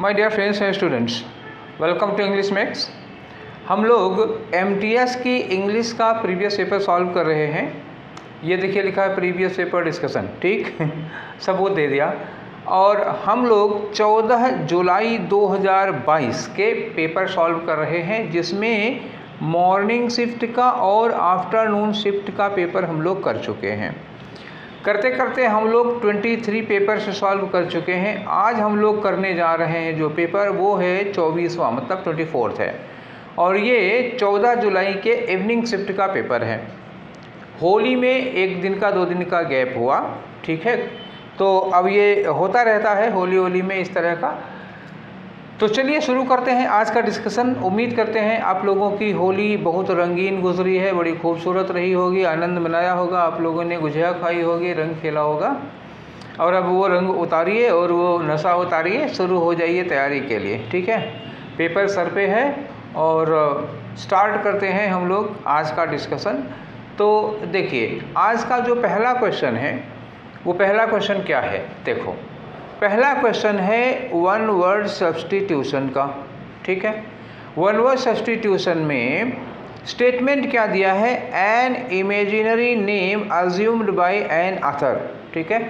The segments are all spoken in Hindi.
My dear friends and students, welcome to English Max. हम लोग एमटीएस की इंग्लिश का प्रीवियस पेपर सॉल्व कर रहे हैं। ये देखिए लिखा है प्रीवियस पेपर डिस्कशन, ठीक सबूत दे दिया। और हम लोग 14 जुलाई 2022 के पेपर सॉल्व कर रहे हैं, जिसमें मॉर्निंग शिफ्ट का और आफ्टरनून शिफ्ट का पेपर हम लोग कर चुके हैं। करते करते हम लोग 23 पेपर से सॉल्व कर चुके हैं। आज हम लोग करने जा रहे हैं जो पेपर, वो है 24वां, मतलब 24th है, और ये 14 जुलाई के इवनिंग शिफ्ट का पेपर है। होली में एक दिन का 2 दिन का गैप हुआ, ठीक है, तो अब ये होता रहता है होली में इस तरह का। तो चलिए शुरू करते हैं आज का डिस्कशन। उम्मीद करते हैं आप लोगों की होली बहुत रंगीन गुजरी है, बड़ी खूबसूरत रही होगी, आनंद मनाया होगा, आप लोगों ने गुजिया खाई होगी, रंग खेला होगा, और अब वो रंग उतारिए और वो नशा उतारिए, शुरू हो जाइए तैयारी के लिए, ठीक है। पेपर सर पे है और स्टार्ट करते हैं हम लोग आज का डिस्कशन। तो देखिए आज का जो पहला क्वेश्चन है, वो पहला क्वेश्चन क्या है, देखो पहला क्वेश्चन है वन वर्ड सब्स्टिट्यूशन का, ठीक है। वन वर्ड सब्स्टिट्यूशन में स्टेटमेंट क्या दिया है, an imaginary name assumed by an author, ठीक है।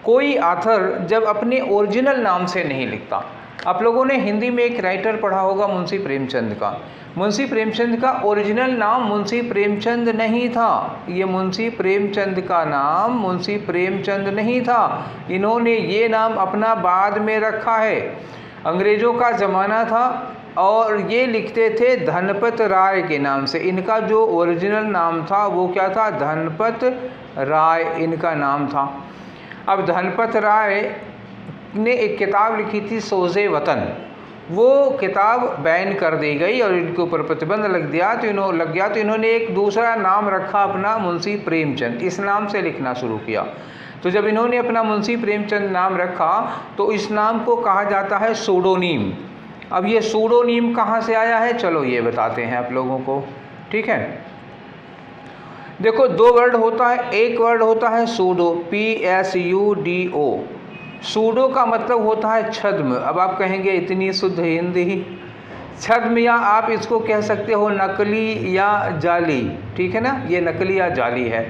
कोई ऑथर जब अपने ओरिजिनल नाम से नहीं लिखता। आप लोगों ने हिंदी में एक राइटर पढ़ा होगा मुंशी प्रेमचंद का। मुंशी प्रेमचंद का ओरिजिनल नाम मुंशी प्रेमचंद नहीं था। ये मुंशी प्रेमचंद का नाम मुंशी प्रेमचंद नहीं था। इन्होंने ये नाम अपना बाद में रखा है। अंग्रेज़ों का ज़माना था और ये लिखते थे धनपत राय के नाम से। इनका जो ओरिजिनल नाम था वो क्या था, धनपत राय इनका नाम था। अब धनपत राय ने एक किताब लिखी थी सोज़े वतन, वो किताब बैन कर दी गई और इनके ऊपर प्रतिबंध लग गया, तो इन्होंने एक दूसरा नाम रखा अपना, मुंशी प्रेमचंद। इस नाम से लिखना शुरू किया। तो जब इन्होंने अपना मुंशी प्रेमचंद नाम रखा तो इस नाम को कहा जाता है सूडोनीम। अब ये सूडोनीम कहाँ से आया है, चलो ये बताते हैं आप लोगों को, ठीक है। देखो दो वर्ड होता है, एक वर्ड होता है सूडो, PSUDO। सूडो का मतलब होता है छद्म। अब आप कहेंगे इतनी शुद्ध हिंदी, छद्म, या आप इसको कह सकते हो नकली या जाली, ठीक है ना, ये नकली या जाली है।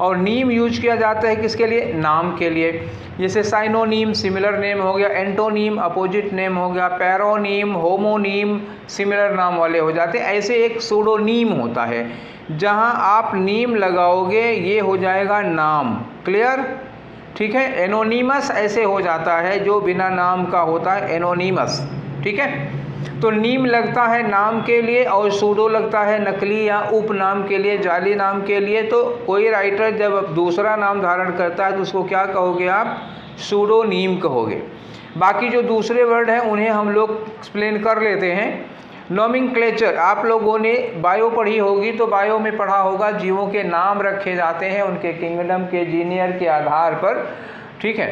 और नीम यूज किया जाता है किसके लिए, नाम के लिए। जैसे साइनोनीम सिमिलर नेम हो गया, एंटोनीम अपोजिट नेम हो गया, पैरोनीम होमोनीम सिमिलर नाम वाले हो जाते हैं। ऐसे एक सूडोनीम होता है, जहां आप नीम लगाओगे ये हो जाएगा नाम, क्लियर, ठीक है। एनोनीमस ऐसे हो जाता है जो बिना नाम का होता है, एनोनीमस, ठीक है। तो नीम लगता है नाम के लिए और सूडो लगता है नकली या उपनाम के लिए, जाली नाम के लिए। तो कोई राइटर जब दूसरा नाम धारण करता है तो उसको क्या कहोगे आप, सूडोनीम कहोगे। बाकी जो दूसरे वर्ड हैं उन्हें हम लोग एक्सप्लेन कर लेते हैं। नोमेनक्लेचर, आप लोगों ने बायो पढ़ी होगी, तो बायो में पढ़ा होगा जीवों के नाम रखे जाते हैं उनके किंगडम के जीनियर के आधार पर, ठीक है।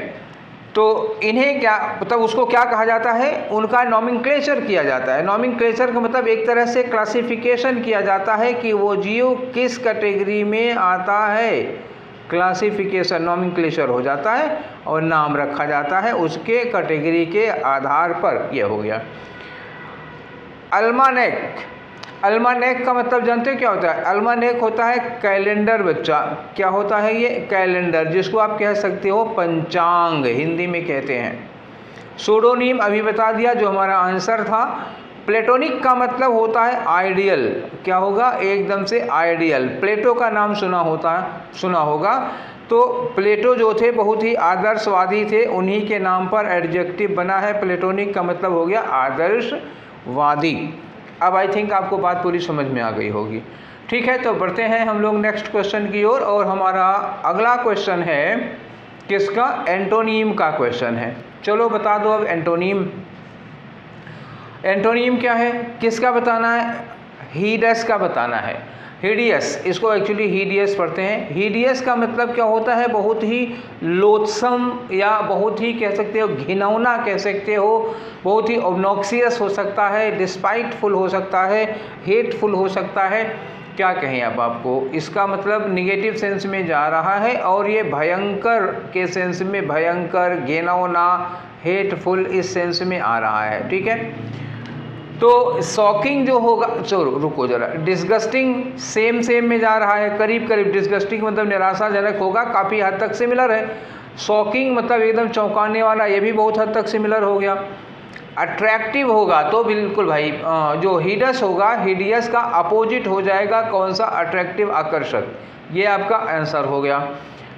तो इन्हें क्या मतलब, उसको क्या कहा जाता है, उनका नोमेनक्लेचर किया जाता है। नोमेनक्लेचर का मतलब एक तरह से क्लासिफिकेशन किया जाता है कि वो जीव किस कैटेगरी में आता है, क्लासिफिकेशन नोमेनक्लेचर हो जाता है और नाम रखा जाता है उसके कैटेगरी के आधार पर। यह हो गया। अल्मानेक, अल्मानेक का मतलब जानते हो क्या होता है, अल्मानेक होता है कैलेंडर बच्चा। क्या होता है ये, कैलेंडर, जिसको आप कह सकते हो पंचांग, हिंदी में कहते हैं। सूडोनीम अभी बता दिया जो हमारा आंसर था। प्लेटोनिक का मतलब होता है आइडियल। क्या होगा, एकदम से आइडियल। प्लेटो का नाम सुना होगा। तो प्लेटो जो थे बहुत ही आदर्शवादी थे, उन्हीं के नाम पर एडजेक्टिव बना है। प्लेटोनिक का मतलब हो गया आदर्शवादी। अब आई थिंक आपको बात पूरी समझ में आ गई होगी, ठीक है। तो बढ़ते हैं हम लोग नेक्स्ट क्वेश्चन की ओर, और हमारा अगला क्वेश्चन है किसका, एंटोनीम का क्वेश्चन है। चलो बता दो अब एंटोनीम। एंटोनीम क्या है, किसका बताना है, हीडस का बताना है। हिडियस, इसको एक्चुअली हीडियस पढ़ते हैं। हीडियस का मतलब क्या होता है, बहुत ही लोथसम, या बहुत ही कह सकते हो घिनौना कह सकते हो, बहुत ही ऑब्नॉक्सियस हो सकता है, डिस्पाइटफुल हो सकता है, हेटफुल हो सकता है। क्या कहें अब आपको, इसका मतलब निगेटिव सेंस में जा रहा है, और ये भयंकर के सेंस में, भयंकर, घिनौना, हेटफुल इस सेंस में आ रहा है, ठीक है। तो शॉकिंग जो होगा, चलो रुको जरा, डिस्गस्टिंग सेम में जा रहा है, करीब करीब। डिस्गस्टिंग मतलब निराशाजनक होगा, काफ़ी हद तक सिमिलर है। शॉकिंग मतलब एकदम चौंकाने वाला, ये भी बहुत हद तक सिमिलर हो गया। अट्रैक्टिव होगा तो बिल्कुल भाई जो हिडस होगा, हिडियस का अपोजिट हो जाएगा कौन सा, अट्रैक्टिव, आकर्षक। ये आपका आंसर हो गया।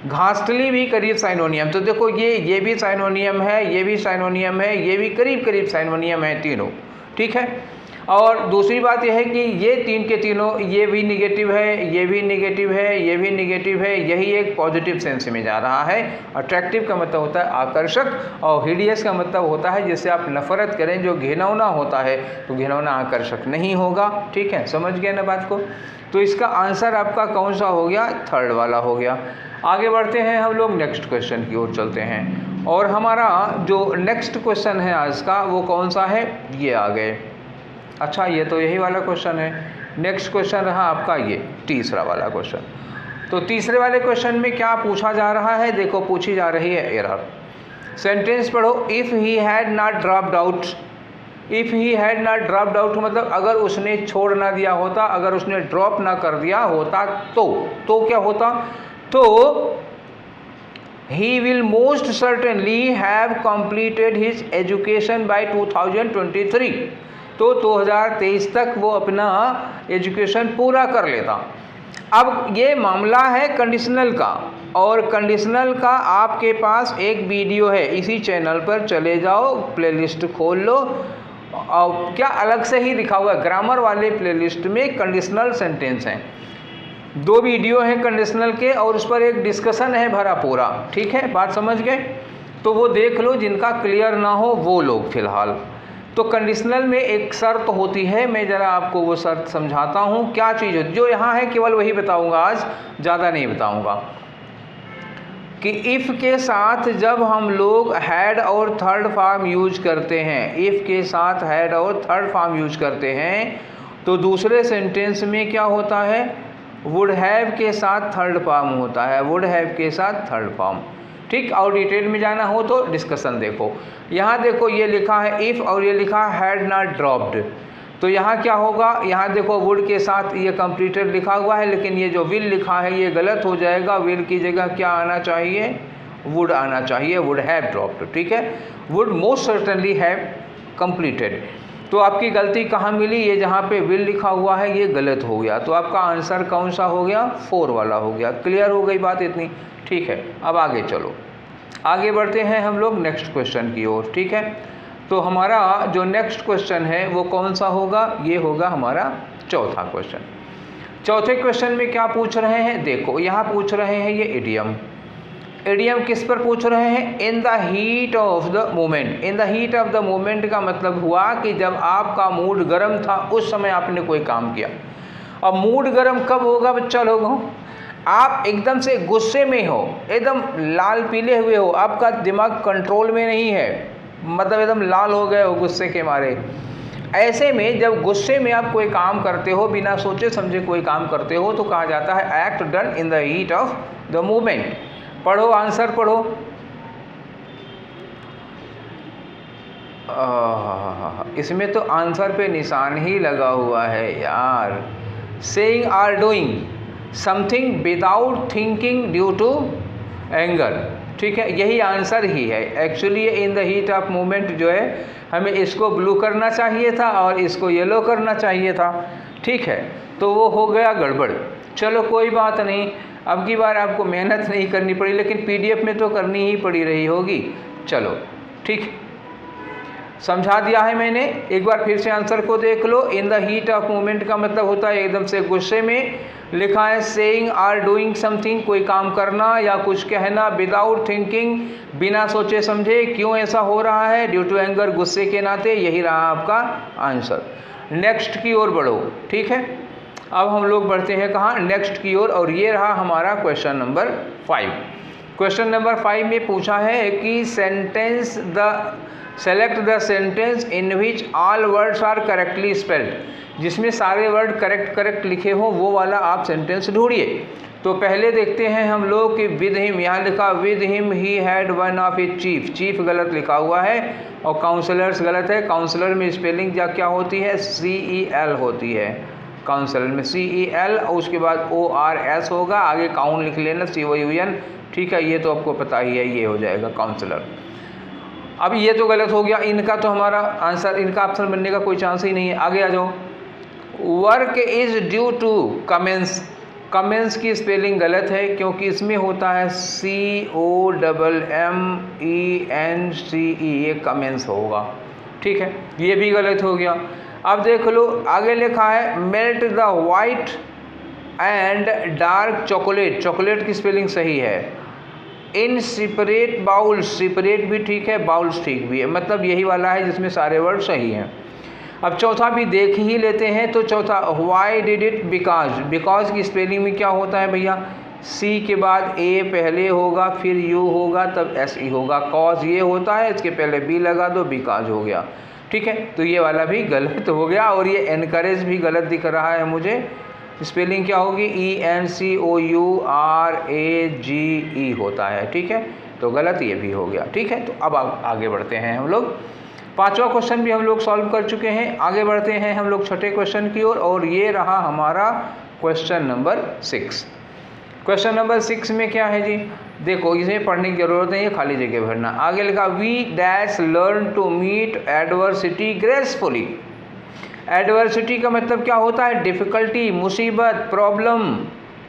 घास्टली भी करीब साइनोनियम, तो देखो ये भी साइनोनियम है, ये भी साइनोनियम है, ये भी करीब करीब साइनोनियम है तीनों, ठीक है। और दूसरी बात यह है कि ये तीन के तीनों, ये भी निगेटिव है, ये भी निगेटिव है, ये भी निगेटिव है, यही एक पॉजिटिव सेंस में जा रहा है। अट्रैक्टिव का मतलब होता है आकर्षक, और हिडियस का मतलब होता है जिससे आप नफरत करें, जो घिनौना होता है, तो घिनौना आकर्षक नहीं होगा, ठीक है। समझ गए ना बात को। तो इसका आंसर आपका कौन सा हो गया, थर्ड वाला हो गया। आगे बढ़ते हैं हम लोग, नेक्स्ट क्वेश्चन की ओर चलते हैं। और हमारा जो नेक्स्ट क्वेश्चन है आज का, वो कौन सा है, ये आ गए। अच्छा, ये तो यही वाला क्वेश्चन है। नेक्स्ट क्वेश्चन रहा आपका ये तीसरा वाला क्वेश्चन। तो तीसरे वाले क्वेश्चन में क्या पूछा जा रहा है, देखो पूछी जा रही है एरर। सेंटेंस पढ़ो, if he had not dropped out. If he had not dropped out मतलब अगर उसने छोड़ ना दिया होता, अगर उसने ड्रॉप ना कर दिया होता तो क्या होता, तो he will most certainly have completed his education by 2023। तो 2023 तक वो अपना एजुकेशन पूरा कर लेता। अब ये मामला है कंडीशनल का, और कंडीशनल का आपके पास एक वीडियो है, इसी चैनल पर चले जाओ, प्लेलिस्ट खोल लो, और क्या अलग से ही लिखा हुआ है, ग्रामर वाले प्लेलिस्ट में कंडीशनल सेंटेंस हैं। 2 वीडियो हैं कंडीशनल के, और उस पर एक डिस्कशन है भरा पूरा, ठीक है, बात समझ गए। तो वो देख लो, जिनका क्लियर ना हो वो लोग फिलहाल। तो कंडीशनल में एक शर्त होती है, मैं ज़रा आपको वो शर्त समझाता हूँ, क्या चीज़ होती, जो यहाँ है केवल वही बताऊँगा आज, ज़्यादा नहीं बताऊँगा। कि इफ़ के साथ जब हम लोग हैड और थर्ड फॉर्म यूज करते हैं, इफ़ के साथ हैड और थर्ड फॉर्म यूज करते हैं, तो दूसरे सेंटेंस में क्या होता है, वुड हैव के साथ थर्ड फॉर्म होता है, वुड हैव के साथ थर्ड फॉर्म, ठीक। और डिटेल में जाना हो तो डिस्कशन देखो। यहाँ देखो ये लिखा है इफ़, और ये लिखा है हैड नॉट ड्रॉप्ड, तो यहाँ क्या होगा, यहाँ देखो वुड के साथ ये कंप्लीटेड लिखा हुआ है, लेकिन ये जो विल लिखा है ये गलत हो जाएगा। विल की जगह क्या आना चाहिए, वुड आना चाहिए, वुड हैव ड्रॉप्ड, ठीक है। Would most certainly have completed. तो आपकी गलती कहाँ मिली, ये जहाँ पे विल लिखा हुआ है ये गलत हो गया। तो आपका आंसर कौन सा हो गया, 4 वाला हो गया। क्लियर हो गई बात इतनी, ठीक है। अब आगे चलो, आगे बढ़ते हैं हम लोग नेक्स्ट क्वेश्चन की ओर, ठीक है। तो हमारा जो नेक्स्ट क्वेश्चन है वो कौन सा होगा, ये होगा हमारा चौथा क्वेश्चन। चौथे क्वेश्चन में क्या पूछ रहे हैं, देखो यहाँ पूछ रहे हैं ये इडियम। इडियम किस पर पूछ रहे हैं, इन the heat of the moment. In the heat of the moment का मतलब हुआ कि जब आपका मूड गर्म था उस समय आपने कोई काम किया। अब मूड गर्म कब होगा बच्चा लोगों, आप एकदम से गुस्से में हो, एकदम लाल पीले हुए हो, आपका दिमाग कंट्रोल में नहीं है, मतलब एकदम लाल हो गए हो गुस्से के मारे। ऐसे में जब गुस्से में आप कोई काम करते हो, बिना सोचे समझे कोई काम करते हो, तो कहा जाता है act done in the heat of the moment. पढ़ो, आंसर पढ़ो। इसमें तो आंसर पे निशान ही लगा हुआ है यार। Saying or doing something without thinking due to anger, ठीक है, यही आंसर ही है। Actually in the heat of moment जो है, हमें इसको ब्लू करना चाहिए था और इसको येलो करना चाहिए था, ठीक है। तो वो हो गया गड़बड़। चलो कोई बात नहीं, अब की बार आपको मेहनत नहीं करनी पड़ी, लेकिन पीडीएफ में तो करनी ही पड़ी रही होगी। चलो ठीक, समझा दिया है मैंने। एक बार फिर से आंसर को देख लो। In the heat of moment का मतलब होता है एकदम से गुस्से में। लिखा है सेइंग आर डूइंग समथिंग, कोई काम करना या कुछ कहना, विदाउट थिंकिंग, बिना सोचे समझे। क्यों ऐसा हो रहा है, ड्यू टू एंगर, गुस्से के नाते। यही रहा आपका आंसर। नेक्स्ट की ओर बढ़ो, ठीक है। अब हम लोग बढ़ते हैं कहाँ, नेक्स्ट की ओर, और ये रहा हमारा क्वेश्चन नंबर 5। क्वेश्चन नंबर 5 में पूछा है कि select the sentence in which all words are correctly spelled, जिसमें सारे वर्ड करेक्ट लिखे हों वो वाला आप सेंटेंस ढूंढिए। तो पहले देखते हैं हम लोग कि विद हिम, यहाँ लिखा with him he had one of his chief, chief गलत लिखा हुआ है और काउंसलर्स गलत है। काउंसलर में स्पेलिंग क्या होती है, CEL होती है, काउंसलर में CEL और उसके बाद ORS होगा, आगे काउंट लिख लेना COUN, ठीक है, ये तो आपको पता ही है, ये हो जाएगा काउंसलर। अब ये तो गलत हो गया, इनका तो हमारा आंसर, इनका ऑप्शन बनने का कोई चांस ही नहीं है। आगे आ जाओ, work is due to commence, commence की स्पेलिंग गलत है क्योंकि इसमें होता है COMMENCE, ये कमेंस होगा, ठीक है, ये भी गलत हो गया। अब देख लो आगे लिखा है melt the white and dark chocolate, chocolate की स्पेलिंग सही है। इन सेपरेट बाउल्स, सेपरेट भी ठीक है, बाउल्स ठीक भी है, मतलब यही वाला है जिसमें सारे वर्ड सही हैं। अब चौथा भी देख ही लेते हैं, तो चौथा why did it, because, because की स्पेलिंग में क्या होता है भैया, C के बाद A पहले होगा, फिर U होगा, तब SE होगा, कॉज ये होता है, इसके पहले B लगा दो, बिकॉज हो गया, ठीक है, तो ये वाला भी गलत हो गया। और ये एनकरेज भी गलत दिख रहा है मुझे, स्पेलिंग क्या होगी, ENCOURAGE होता है, ठीक है, तो गलत ये भी हो गया, ठीक है। तो अब आगे बढ़ते हैं हम लोग, पांचवा क्वेश्चन भी हम लोग सॉल्व कर चुके हैं, आगे बढ़ते हैं हम लोग छठे क्वेश्चन की ओर, और ये रहा हमारा क्वेश्चन नंबर 6। क्वेश्चन नंबर 6 में क्या है जी, देखो इसमें पढ़ने की जरूरत नहीं है, खाली जगह भरना। आगे लिखा we dash learn to meet adversity gracefully, adversity का मतलब क्या होता है, डिफ़िकल्टी, मुसीबत, प्रॉब्लम,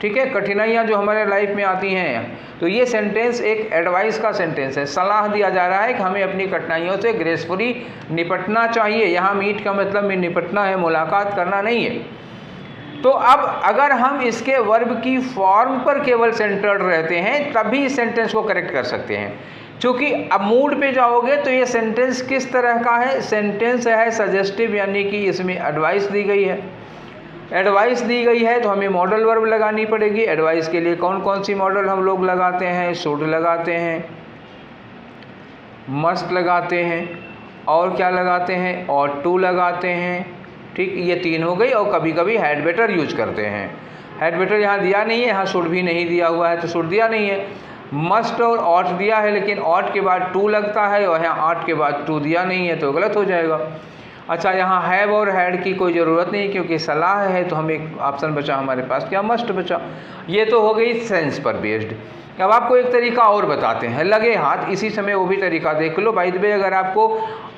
ठीक है, कठिनाइयाँ जो हमारे लाइफ में आती हैं। तो ये सेंटेंस एक एडवाइस का सेंटेंस है, सलाह दिया जा रहा है कि हमें अपनी कठिनाइयों से ग्रेसफुली निपटना चाहिए। यहाँ मीट का मतलब में निपटना है, मुलाकात करना नहीं है। तो अब अगर हम इसके वर्ब की फॉर्म पर केवल सेंटर्ड रहते हैं तभी इस सेंटेंस को करेक्ट कर सकते हैं, क्योंकि अब मूड पे जाओगे तो ये सेंटेंस किस तरह का है, सेंटेंस है सजेस्टिव, यानी कि इसमें एडवाइस दी गई है। एडवाइस दी गई है तो हमें मॉडल वर्ब लगानी पड़ेगी। एडवाइस के लिए कौन कौन सी मॉडल हम लोग लगाते हैं, शुड लगाते हैं, मस्ट लगाते हैं, और क्या लगाते हैं, और टू लगाते हैं, ठीक, ये तीन हो गई। और कभी कभी हैड बेटर यूज करते हैं। हैड बेटर यहाँ दिया नहीं है, यहाँ शुड भी नहीं दिया हुआ है तो शुड दिया नहीं है। मस्ट और ऑट दिया है लेकिन ऑट के बाद टू लगता है और यहाँ ऑट के बाद टू दिया नहीं है तो गलत हो जाएगा। अच्छा, यहाँ हैव और हैड की कोई ज़रूरत नहीं क्योंकि सलाह है तो हम एक ऑप्शन बचा हमारे पास, क्या, मस्ट बचा। ये तो हो गई सेंस पर बेस्ड। अब आपको एक तरीका और बताते हैं, लगे हाथ इसी समय वो भी तरीका देख लो। बाय द वे, अगर आपको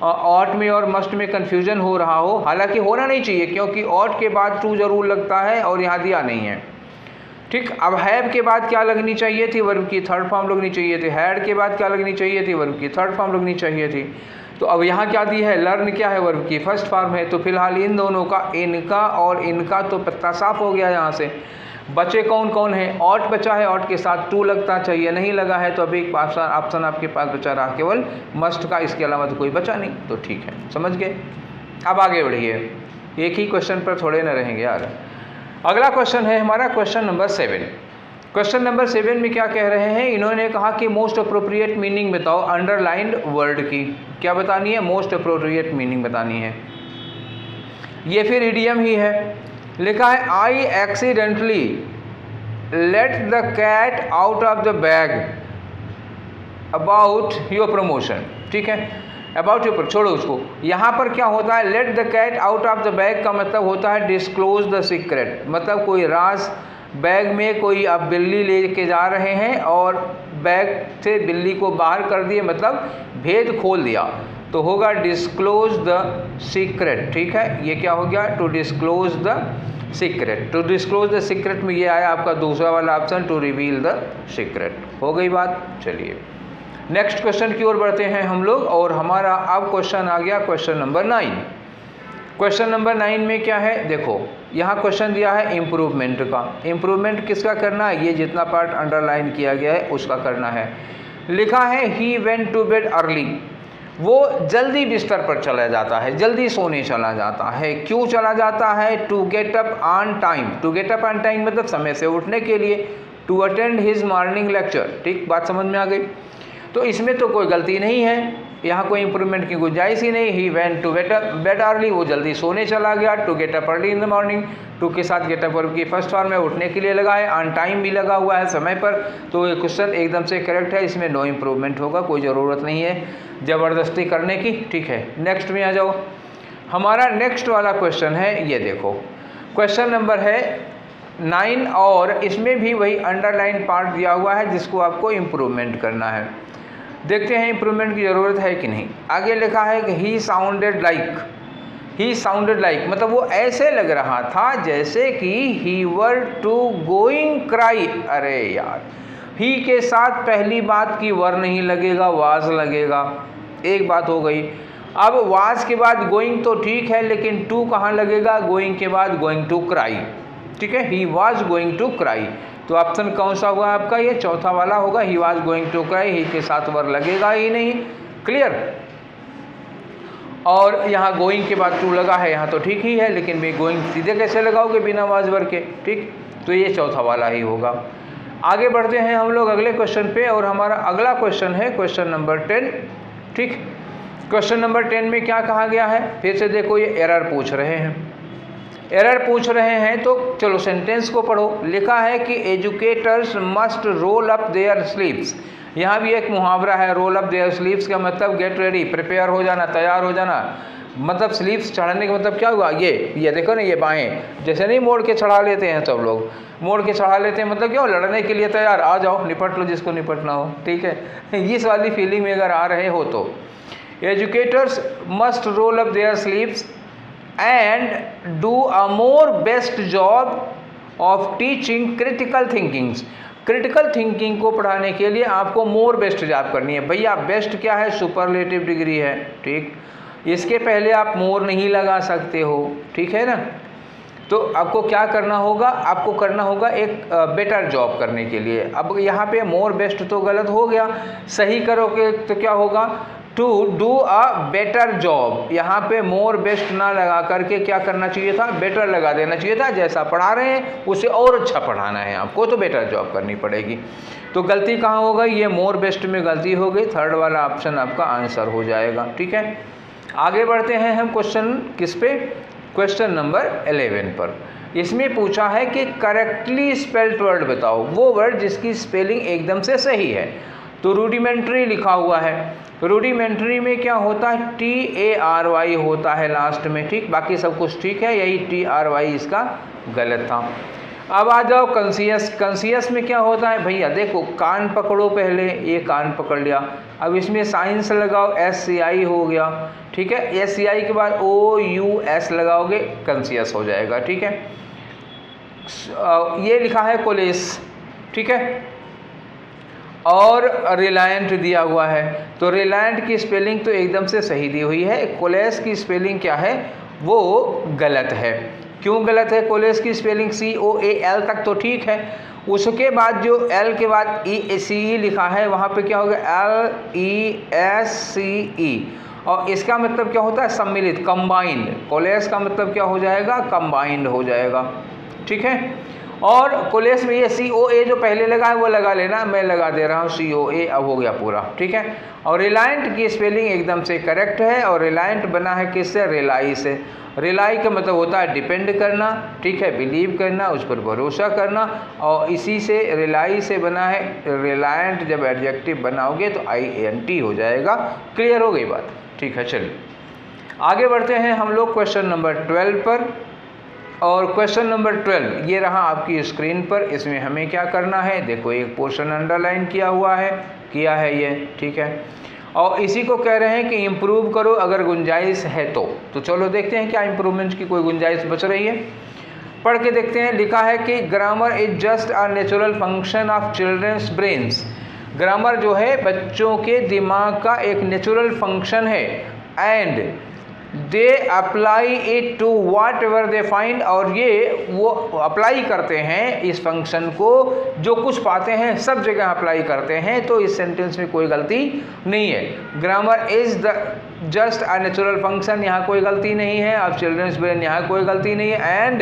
ऑट में और मस्ट में कन्फ्यूजन हो रहा हो, हालांकि होना नहीं चाहिए क्योंकि ऑट के बाद टू ज़रूर लगता है और यहाँ दिया नहीं है, ठीक। अब हैव के बाद क्या लगनी चाहिए थी, वर्ब की थर्ड फॉर्म लगनी चाहिए थी। हैड के बाद क्या लगनी चाहिए थी, वर्ब की थर्ड फॉर्म लगनी चाहिए थी। तो अब यहाँ क्या दी है, लर्न क्या है, वर्ब की फर्स्ट फॉर्म है। तो फिलहाल इन दोनों का, इनका और इनका तो पत्ता साफ हो गया। यहाँ से बचे कौन कौन है, ऑट बचा है, ऑट के साथ टू लगता चाहिए, नहीं लगा है तो अभी एक ऑप्शन आपके पास बचा रहा केवल मस्ट का, इसके अलावा तो कोई बचा नहीं। तो ठीक है, समझ गए। अब आगे बढ़िए, एक ही क्वेश्चन पर थोड़े न रहेंगे यार। अगला क्वेश्चन है हमारा क्वेश्चन नंबर 7। क्वेश्चन नंबर 7 में क्या कह रहे हैं, इन्होंने कहा कि मोस्ट अप्रोप्रिएट मीनिंग बताओ अंडरलाइंड वर्ड की। क्या बतानी है, मोस्ट अप्रोप्रिएट मीनिंग बतानी है। ये फिर इडियम ही है। लिखा है I accidentally let the cat out of the bag about your promotion, ठीक है, अबाउट योर, छोड़ो उसको। यहाँ पर क्या होता है, let the cat out of the bag का मतलब होता है डिस्क्लोज द सीक्रेट, मतलब कोई राज, बैग में कोई आप बिल्ली लेके जा रहे हैं और बैग से बिल्ली को बाहर कर दिए, मतलब भेद खोल दिया, तो होगा डिस्क्लोज द सीक्रेट, ठीक है। ये क्या हो गया, to disclose the secret. To disclose the secret में ये आया आपका दूसरा वाला option, to reveal the secret. हो गई बात। चलिए नेक्स्ट क्वेश्चन की ओर बढ़ते हैं हम लोग, और हमारा अब क्वेश्चन आ गया क्वेश्चन नंबर 9। क्वेश्चन नंबर 9 में क्या है, देखो यहाँ क्वेश्चन दिया है इम्प्रूवमेंट का। इम्प्रूवमेंट किसका करना है, ये जितना पार्ट अंडरलाइन किया गया है उसका करना है। लिखा है he went to bed early, वो जल्दी बिस्तर पर चला जाता है, जल्दी सोने चला जाता है। क्यों चला जाता है, to get up on time. To get up on time मतलब समय से उठने के लिए। To attend his morning lecture, ठीक, बात समझ में आ गई। तो इसमें तो कोई गलती नहीं है, यहाँ कोई इंप्रूवमेंट की गुंजाइश ही नहीं। He went to bed early, वो जल्दी सोने चला गया। To get up early in the morning, to के साथ गेट अप की फर्स्ट फॉर्म में उठने के लिए लगा है, ऑन टाइम भी लगा हुआ है, समय पर। तो ये क्वेश्चन एकदम से करेक्ट है, इसमें नो इम्प्रूवमेंट होगा, कोई ज़रूरत नहीं है ज़बरदस्ती करने की। ठीक है, नेक्स्ट में आ जाओ। हमारा नेक्स्ट वाला क्वेश्चन है, ये देखो क्वेश्चन नंबर है 9 और इसमें भी वही अंडरलाइन पार्ट दिया हुआ है जिसको आपको इम्प्रूवमेंट करना है। देखते हैं इम्प्रूवमेंट की ज़रूरत है कि नहीं। आगे लिखा है कि ही साउंडेड लाइक, मतलब वो ऐसे लग रहा था जैसे कि ही वर टू गोइंग क्राई। अरे यार, ही के साथ पहली बात की वर नहीं लगेगा, वाज लगेगा, एक बात हो गई। अब वाज के बाद गोइंग तो ठीक है, लेकिन टू कहाँ लगेगा? गोइंग के बाद गोइंग टू क्राई। ठीक है, he was going to cry. तो ऑप्शन कौन सा होगा आपका? ये चौथा वाला होगा, he was going to cry. He के साथ वर लगेगा ही नहीं, क्लियर। और यहाँ गोइंग के बाद टू लगा है, यहाँ तो ठीक ही है, लेकिन भी गोइंग सीधे कैसे लगाओगे बिना वाज वर के? ठीक, तो ये चौथा वाला ही होगा। आगे बढ़ते हैं हम लोग अगले क्वेश्चन पे, और हमारा अगला क्वेश्चन है क्वेश्चन नंबर 10। ठीक, क्वेश्चन नंबर 10 में क्या कहा गया है? फिर से देखो, ये एरर पूछ रहे हैं, तो चलो सेंटेंस को पढ़ो। लिखा है कि educators must roll up their sleeves. यहाँ भी एक मुहावरा है, रोल अप देयर स्लीव्स का मतलब गेट रेडी, प्रिपेयर हो जाना, तैयार हो जाना। मतलब स्लीव्स चढ़ाने का मतलब क्या हुआ? ये देखो ना, ये बाएं जैसे नहीं मोड़ के चढ़ा लेते हैं सब लोग, मोड़ के चढ़ा लेते हैं, मतलब क्या हो? लड़ने के लिए तैयार, आ जाओ, निपट लो जिसको निपटना हो। ठीक है, इस वाली फीलिंग में अगर आ रहे हो तो educators must roll up their sleeves and do a more best job of teaching critical thinkings। Critical thinking को पढ़ाने के लिए आपको मोर बेस्ट जॉब करनी है। भैया बेस्ट क्या है? सुपरलेटिव डिग्री है। ठीक, इसके पहले आप मोर नहीं लगा सकते हो, ठीक है ना। तो आपको क्या करना होगा? आपको करना होगा एक बेटर जॉब करने के लिए। अब यहाँ पे मोर बेस्ट तो गलत हो गया, सही करोगे तो क्या होगा? To do a better job. यहाँ पे मोर बेस्ट ना लगा करके क्या करना चाहिए था? बेटर लगा देना चाहिए था। जैसा पढ़ा रहे हैं उसे और अच्छा पढ़ाना है आपको, तो बेटर जॉब करनी पड़ेगी। तो गलती कहाँ हो गई? ये मोर बेस्ट में गलती हो गई। थर्ड वाला ऑप्शन आपका आंसर हो जाएगा। ठीक है, आगे बढ़ते हैं हम क्वेश्चन किस पे? क्वेश्चन नंबर 11 पर। इसमें पूछा है कि करेक्टली स्पेल्ड वर्ड बताओ, वो वर्ड जिसकी स्पेलिंग एकदम से सही है। तो रूडिमेंट्री लिखा हुआ है। रूडिमेंट्री में क्या होता है? TARY होता है लास्ट में। ठीक, बाकी सब कुछ ठीक है, यही TRY इसका गलत था। अब आ जाओ कंसियस। कंसियस में क्या होता है? भैया देखो, कान पकड़ो, पहले ये कान पकड़ लिया, अब इसमें साइंस लगाओ, SCI हो गया। ठीक है, SCI के बाद OUS लगाओगे, कंसियस हो जाएगा। ठीक है, ये लिखा है कोलेस। ठीक है, और रिलायंट दिया हुआ है, तो रिलायंट की स्पेलिंग तो एकदम से सही दी हुई है। कोलेस की स्पेलिंग क्या है? वो गलत है। क्यों गलत है? कोलेस की स्पेलिंग COAL तक तो ठीक है, उसके बाद जो L के बाद ECE लिखा है वहाँ पे क्या होगा? LESCE, और इसका मतलब क्या होता है? सम्मिलित, कंबाइंड। कोलेस का मतलब क्या हो जाएगा? कंबाइंड हो जाएगा। ठीक है, और कोलेस में ये COA जो पहले लगा है वो लगा लेना, मैं लगा दे रहा हूँ COA, अब हो गया पूरा। ठीक है, और रिलायंट की स्पेलिंग एकदम से करेक्ट है, और रिलायंट बना है किससे? रिलाई से। रिलाई का मतलब होता है डिपेंड करना, ठीक है, बिलीव करना, उस पर भरोसा करना, और इसी से रिलाई से बना है रिलायंट। जब एडजेक्टिव बनाओगे तो INT हो जाएगा। क्लियर हो गई बात? ठीक है, चलिए आगे बढ़ते हैं हम लोग क्वेश्चन नंबर 12 पर। और क्वेश्चन नंबर 12 ये रहा आपकी स्क्रीन पर। इसमें हमें क्या करना है? देखो, एक पोर्शन अंडरलाइन किया हुआ है, किया है ये। ठीक है, और इसी को कह रहे हैं कि इम्प्रूव करो अगर गुंजाइश है तो चलो देखते हैं क्या इम्प्रूवमेंट की कोई गुंजाइश बच रही है। पढ़ के देखते हैं। लिखा है कि grammar is just a natural function of children's brains. Grammar जो है बच्चों के दिमाग का एक नेचुरल फंक्शन है, and they apply it to whatever they find, और ये वो अप्लाई करते हैं इस फंक्शन को, जो कुछ पाते हैं सब जगह अप्लाई करते हैं। तो इस सेंटेंस में कोई गलती नहीं है। Grammar is the just a natural function, यहाँ कोई गलती नहीं है। अब चिल्ड्रंस ब्रेन, यहाँ कोई गलती नहीं है। एंड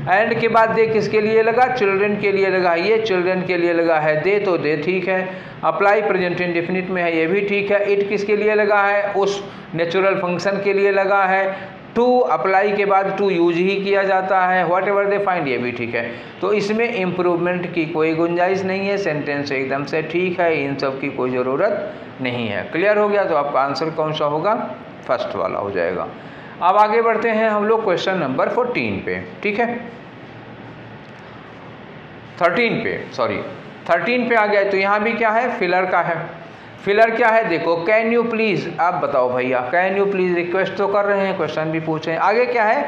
एंड के बाद दे किसके लिए लगा, चिल्ड्रन के लिए लगा, ये चिल्ड्रन के लिए लगा है, दे तो दे ठीक है, अप्लाई प्रेजेंट इंडेफिनिट में है, ये भी ठीक है, इट किसके लिए लगा है, उस नेचुरल फंक्शन के लिए लगा है, टू अप्लाई के बाद टू यूज ही किया जाता है, व्हाट एवर दे फाइंड, ये भी ठीक है। तो इसमें इम्प्रूवमेंट की कोई गुंजाइश नहीं है, सेंटेंस एकदम से ठीक है, इन सब की कोई ज़रूरत नहीं है। क्लियर हो गया? तो आपका आंसर कौन सा होगा, फर्स्ट वाला हो जाएगा। अब आगे बढ़ते हैं हम लोग क्वेश्चन नंबर 14 पे, ठीक है, 13 पे, सॉरी 13 पे आ गया। तो यहाँ भी क्या है, फिलर का है। फिलर क्या है देखो, कैन यू प्लीज़, आप बताओ भैया, कैन यू प्लीज़ रिक्वेस्ट तो कर रहे हैं, क्वेश्चन भी पूछ रहे हैं। आगे क्या है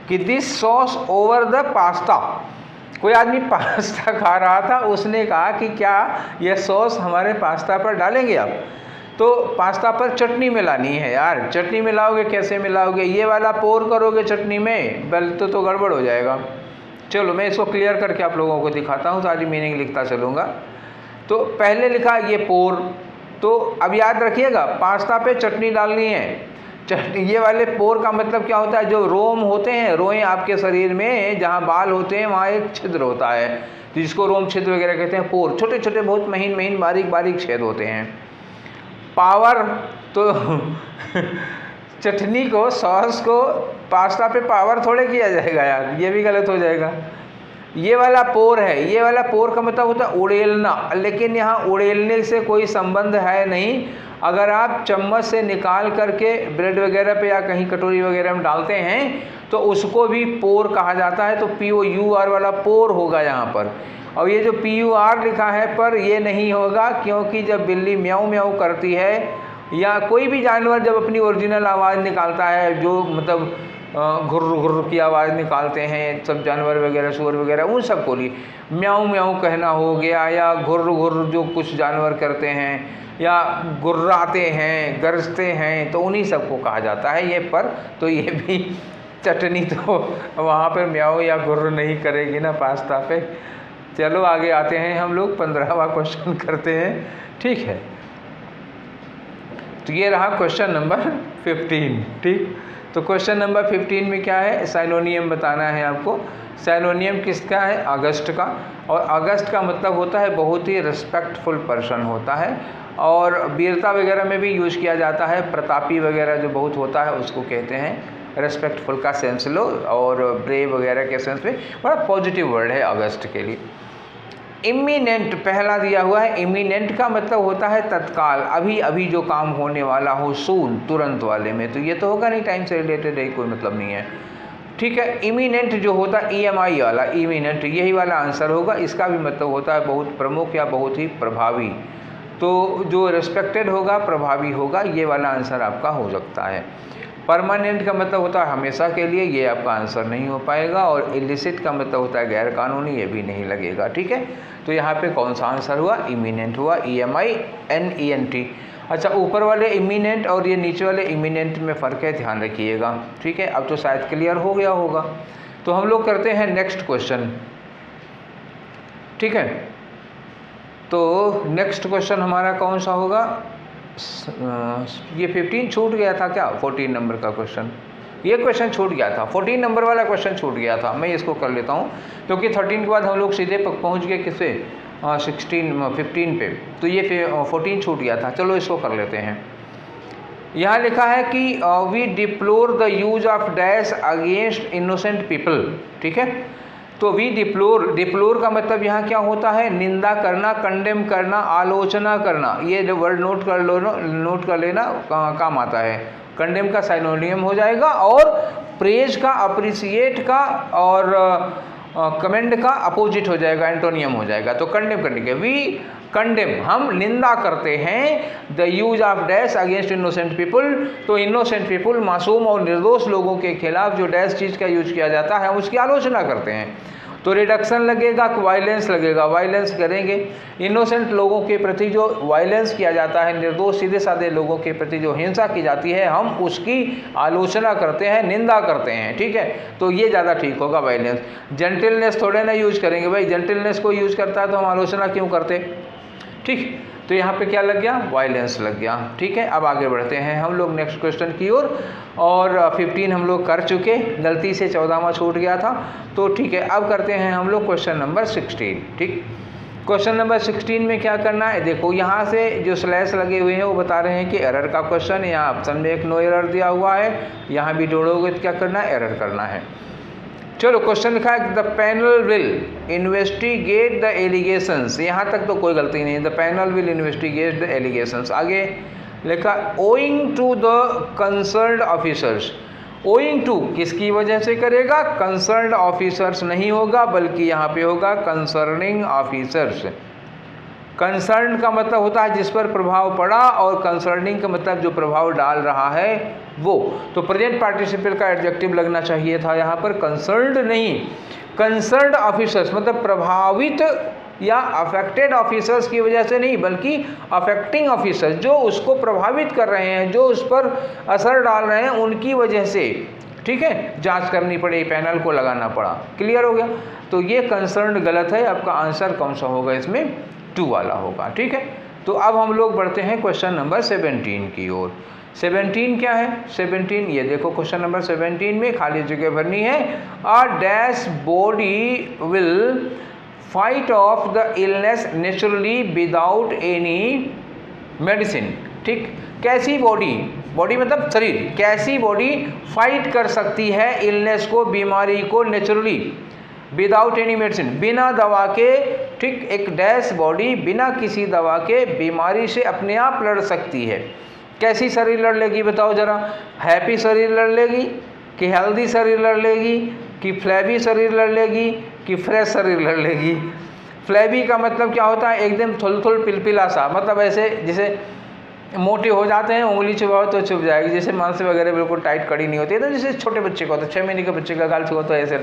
कि this sauce over the pasta, कोई आदमी पास्ता खा रहा था, उसने कहा कि क्या यह सॉस हमारे पास्ता पर डालेंगे आप, तो पास्ता पर चटनी मिलानी है यार, चटनी मिलाओगे कैसे मिलाओगे, ये वाला पोर करोगे चटनी में, बल तो गड़बड़ हो जाएगा। चलो मैं इसको क्लियर करके आप लोगों को दिखाता हूँ, सारी मीनिंग लिखता चलूँगा। तो पहले लिखा ये पोर, तो अब याद रखिएगा पास्ता पे चटनी डालनी है, चटनी, ये वाले पोर का मतलब क्या होता है, जो रोम होते हैं, रोएं आपके शरीर में जहाँ बाल होते हैं वहाँ एक छिद्र होता है, जिसको रोम छिद्र वगैरह कहते हैं, पोर, छोटे छोटे बहुत महीन महीन बारीक बारीक छेद होते हैं। पावर, तो चटनी को, सॉस को पास्ता पे पावर थोड़े किया जाएगा यार, ये भी गलत हो जाएगा। ये वाला पोर है, ये वाला पोर का मतलब होता है उड़ेलना, लेकिन यहाँ उड़ेलने से कोई संबंध है नहीं। अगर आप चम्मच से निकाल करके ब्रेड वगैरह पे या कहीं कटोरी वगैरह में डालते हैं तो उसको भी पोर कहा जाता है। तो POUR वाला पोर होगा यहाँ पर, और ये जो PUR लिखा है पर ये नहीं होगा, क्योंकि जब बिल्ली म्याऊ म्याऊ करती है या कोई भी जानवर जब अपनी ओरिजिनल आवाज़ निकालता है, जो मतलब घुर्र घुर्र की आवाज़ निकालते हैं सब जानवर वगैरह, सूअर वगैरह, उन सब को लिए म्याऊ म्याऊ कहना हो गया, या घुर्र घुर्र जो कुछ जानवर करते हैं, या गुर्राते हैं, गरजते हैं, तो उन्हीं सब को कहा जाता है ये पर। तो ये भी चटनी तो वहाँ पर म्याऊ या गुर्र नहीं करेगी ना पास्ता पे। चलो आगे आते हैं हम लोग, 15वां क्वेश्चन करते हैं, ठीक है। तो ये रहा क्वेश्चन नंबर 15, ठीक। तो क्वेश्चन नंबर 15 में क्या है, साइनोनियम बताना है आपको। साइनोनियम किसका है, अगस्त का, और अगस्त का मतलब होता है बहुत ही रिस्पेक्टफुल पर्सन होता है, और वीरता वगैरह में भी यूज़ किया जाता है, प्रतापी वगैरह जो बहुत होता है उसको कहते हैं। रिस्पेक्टफुल का सेंस लो, और ब्रेव वगैरह के सेंस में बड़ा पॉजिटिव वर्ड है अगस्त के लिए। इमिनेंट पहला दिया हुआ है, इमिनेंट का मतलब होता है तत्काल, अभी अभी जो काम होने वाला हो, सून, तुरंत वाले में, तो ये तो होगा नहीं, टाइम से रिलेटेड है, कोई मतलब नहीं है, ठीक है। इमिनेंट जो होता है EMI वाला, इमिनेंट, यही वाला आंसर होगा। इसका भी मतलब होता है बहुत प्रमुख या बहुत ही प्रभावी, तो जो रिस्पेक्टेड होगा, प्रभावी होगा, ये वाला आंसर आपका हो सकता है। परमानेंट का मतलब होता है हमेशा के लिए, ये आपका आंसर नहीं हो पाएगा। और इलिसिट का मतलब होता है गैर कानूनी, ये भी नहीं लगेगा, ठीक है। तो यहाँ पे कौन सा आंसर हुआ, इमिनेंट हुआ, EMINENT। अच्छा, ऊपर वाले इमिनेंट और ये नीचे वाले इमिनेंट में फ़र्क है, ध्यान रखिएगा, ठीक है। अब तो शायद क्लियर हो गया होगा। तो हम लोग करते हैं नेक्स्ट क्वेश्चन, ठीक है। तो नेक्स्ट क्वेश्चन हमारा कौन सा होगा, ये 15 छूट गया था क्या, 14 नंबर का क्वेश्चन, ये क्वेश्चन छूट गया था, 14 नंबर वाला क्वेश्चन छूट गया था। मैं इसको कर लेता हूँ, क्योंकि 13 के बाद हम लोग सीधे पहुँच गए किससे, 15 पे, तो ये 14 छूट गया था। चलो इसको कर लेते हैं। यहाँ लिखा है कि we deplore the use of dash against innocent people, ठीक है। तो वी डिप्लोर, डिप्लोर का मतलब यहाँ क्या होता है, निंदा करना, कंडेम करना, आलोचना करना। ये वर्ड नोट कर लो, नोट कर लेना, काम आता है। कंडेम का साइनोनियम हो जाएगा, और प्रेज का, अप्रिसिएट का, और कमेंड का अपोजिट हो जाएगा, एंटोनियम हो जाएगा। तो कंडेम करने के, वी कंडेम, हम निंदा करते हैं, the use of dash against innocent people. तो इनोसेंट पीपल, मासूम और निर्दोष लोगों के खिलाफ जो डैश चीज़ का यूज किया जाता है, उसकी आलोचना करते हैं। तो रिडक्शन लगेगा, वायलेंस लगेगा, वायलेंस करेंगे। इनोसेंट लोगों के प्रति जो वायलेंस किया जाता है, निर्दोष सीधे साधे लोगों के प्रति जो हिंसा की जाती है, हम उसकी आलोचना करते हैं, निंदा करते हैं, ठीक है। तो ये ज़्यादा ठीक होगा, वायलेंस। जेंटिलनेस थोड़े ना यूज करेंगे भाई, जेंटिलनेस को यूज करता है तो हम आलोचना क्यों करते, ठीक। तो यहाँ पे क्या लग गया, वायलेंस लग गया। ठीक है, अब आगे बढ़ते हैं हम लोग नेक्स्ट क्वेश्चन की ओर। और 15 हम लोग कर चुके, गलती से 14वां छूट गया था। तो ठीक है, अब करते हैं हम लोग क्वेश्चन नंबर 16। ठीक, क्वेश्चन नंबर 16 में क्या करना है, देखो यहाँ से जो स्लैश लगे हुए हैं वो बता रहे हैं कि एरर का क्वेश्चन, यहाँ ऑप्शन में एक नो एरर दिया हुआ है, यहाँ भी जोड़ोगे तो क्या करना है, एरर करना है। चलो क्वेश्चन लिखा है the panel will investigate the allegations, यहाँ तक तो कोई गलती नहीं है, the panel will investigate the allegations. आगे लिखा owing to the concerned officers, owing to किसकी वजह से करेगा, कंसर्न्ड ऑफिसर्स नहीं होगा बल्कि यहाँ पे होगा कंसर्निंग ऑफिसर्स। कंसर्न का मतलब होता है जिस पर प्रभाव पड़ा, और कंसर्निंग का मतलब जो प्रभाव डाल रहा है वो। तो प्रेजेंट पार्टिसिपल का एडजेक्टिव लगना चाहिए था यहाँ पर, कंसर्न्ड नहीं, कंसर्न्ड ऑफिसर्स मतलब प्रभावित या अफेक्टेड ऑफिसर्स की वजह से नहीं, बल्कि अफेक्टिंग ऑफिसर्स जो उसको प्रभावित कर रहे हैं, जो उस पर असर डाल रहे हैं, उनकी वजह से, ठीक है, जांच करनी पड़ी, पैनल को लगाना पड़ा। क्लियर हो गया। तो ये कंसर्न गलत है, आपका आंसर कौन सा होगा इसमें, 2 वाला होगा। ठीक है, तो अब हम लोग बढ़ते हैं क्वेश्चन नंबर 17 की ओर। 17 क्या है, 17 ये देखो, क्वेश्चन नंबर 17 में खाली जगह भरनी है। A dash body will fight of the illness naturally without any medicine. ठीक, कैसी बॉडी, बॉडी मतलब शरीर, कैसी बॉडी फाइट कर सकती है इलनेस को, बीमारी को, नेचुरली विदाउट एनी मेडिसिन, बिना दवा के। ठीक, एक डैश बॉडी बिना किसी दवा के बीमारी से अपने आप लड़ सकती है। कैसी शरीर लड़ लेगी बताओ जरा, हैप्पी शरीर लड़ लेगी कि हेल्दी शरीर लड़ लेगी कि फ्लैबी शरीर लड़ लेगी कि फ्रेश शरीर लड़ लेगी। फ्लैबी का मतलब क्या होता है, एकदम थुल पिलपिला सा, मतलब ऐसे जैसे मोटे हो जाते हैं, उंगली चुभाओ तो चुभ जाएगी, जैसे मांस वगैरह बिल्कुल टाइट कड़ी नहीं होती है, तो जैसे छोटे बच्चे को, तो 6 महीने के बच्चे का गाल छुओ तो ऐसे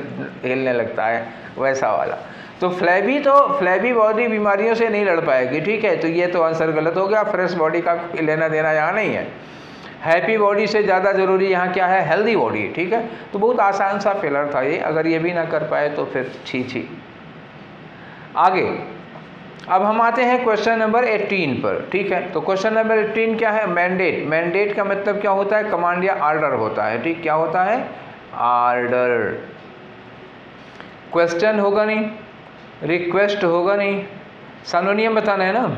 हिलने लगता है, वैसा वाला। तो फ्लैबी बॉडी बीमारियों से नहीं लड़ पाएगी। ठीक है, तो ये तो आंसर गलत हो गया, फ्रेश बॉडी का लेना देना यहाँ नहीं है। हैप्पी बॉडी से ज़्यादा ज़रूरी यहाँ क्या है, हेल्दी बॉडी। ठीक है, तो बहुत आसान सा फेलर था ये, अगर ये भी ना कर पाए तो फिर छी। आगे अब हम आते हैं क्वेश्चन नंबर 18 पर। ठीक है, तो क्वेश्चन नंबर 18 क्या है, मैंडेट। मैंडेट का मतलब क्या होता है, कमांड या आर्डर होता है। ठीक, क्या होता है, आर्डर। क्वेश्चन होगा नहीं, रिक्वेस्ट होगा नहीं, सिनोनिम बताना है ना,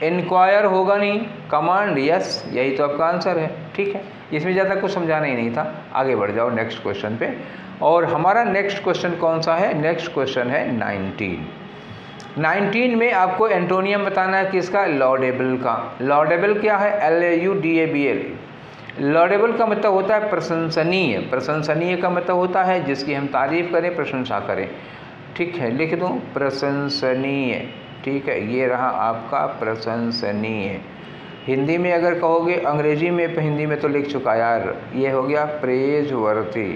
इंक्वायर होगा नहीं, कमांड यस, यही तो आपका आंसर है। ठीक है, इसमें ज़्यादा कुछ समझाना ही नहीं था। आगे बढ़ जाओ नेक्स्ट क्वेश्चन पे। और हमारा नेक्स्ट क्वेश्चन कौन सा है, नेक्स्ट क्वेश्चन है 19 में आपको एंटोनियम बताना है किसका, लॉडेबल का। लॉडेबल क्या है, LAUDABL। लॉडेबल का मतलब होता है प्रशंसनीय। प्रशंसनीय का मतलब होता है जिसकी हम तारीफ करें, प्रशंसा करें। ठीक है, लिख दूं प्रशंसनीय। ठीक है, ये रहा आपका प्रशंसनीय। हिंदी में अगर कहोगे, अंग्रेजी में, हिंदी में तो लिख चुका यार, ये हो गया प्रेज वर्दी।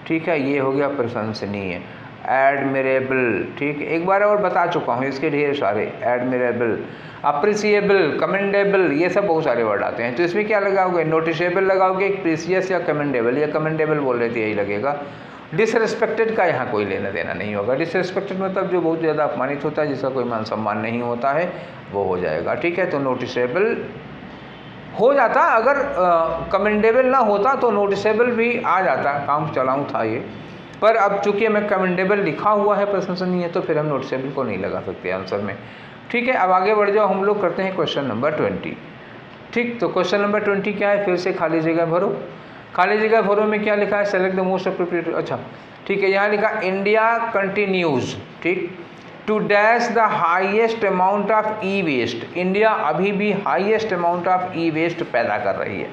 ठीक है, ये हो गया प्रशंसनीय। एडमिरेबल, ठीक, एक बार और बता चुका हूँ, इसके ढेर सारे, एडमिरेबल, अप्रिसिएबल, कमेंडेबल, ये सब बहुत सारे वर्ड आते हैं। तो इसमें क्या लगाओगे, नोटिसेबल लगाओगे, प्रीसियस या कमेंडेबल, या कमेंडेबल बोल रहे थे यही लगेगा। डिसरिस्पेक्टेड का यहाँ कोई लेना देना नहीं होगा। डिसरिस्पेक्टेड मतलब जो बहुत ज़्यादा अपमानित होता है, जिसका कोई मान सम्मान नहीं होता है, वो हो जाएगा। ठीक है, तो नोटिसेबल हो जाता, अगर कमेंडेबल ना होता तो नोटिसेबल भी आ जाता, काम चलाऊँ था ये, पर अब चूंकि हमें कमेंडेबल लिखा हुआ है, प्रशंसनीय है, तो फिर हम नोटिसेबल को नहीं लगा सकते आंसर में। ठीक है, अब आगे बढ़ जाओ, हम लोग करते हैं क्वेश्चन नंबर 20। ठीक, तो क्वेश्चन नंबर 20 क्या है, फिर से खाली जगह भरो। खाली जगह भरो में क्या लिखा है, सेलेक्ट द मोस्ट अप्रोप्रिएट। अच्छा ठीक है, यहाँ लिखा इंडिया कंटिन्यूज, ठीक, to dash the highest amount of e waste. India अभी भी highest amount of e waste पैदा कर रही है।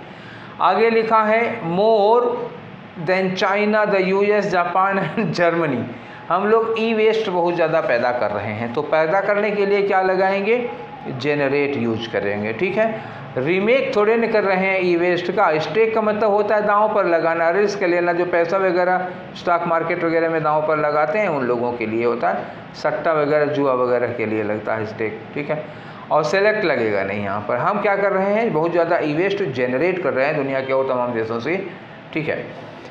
आगे लिखा है more than China, the US, Japan and Germany. हम लोग ई वेस्ट बहुत ज़्यादा पैदा कर रहे हैं, तो पैदा करने के लिए क्या लगाएंगे, जेनरेट यूज करेंगे। ठीक है, रीमेक थोड़े न कर रहे हैं ई वेस्ट का। स्टेक का मतलब होता है दांव पर लगाना, रिस्क लेना, जो पैसा वगैरह स्टॉक मार्केट वगैरह में दांव पर लगाते हैं, उन लोगों के लिए होता है। सट्टा वगैरह, जुआ वगैरह के लिए लगता है स्टेक। ठीक है, और सेलेक्ट लगेगा नहीं यहाँ पर। हम क्या कर रहे हैं, बहुत ज़्यादा ई वेस्ट जेनरेट कर रहे हैं दुनिया के और तमाम देशों से। ठीक है,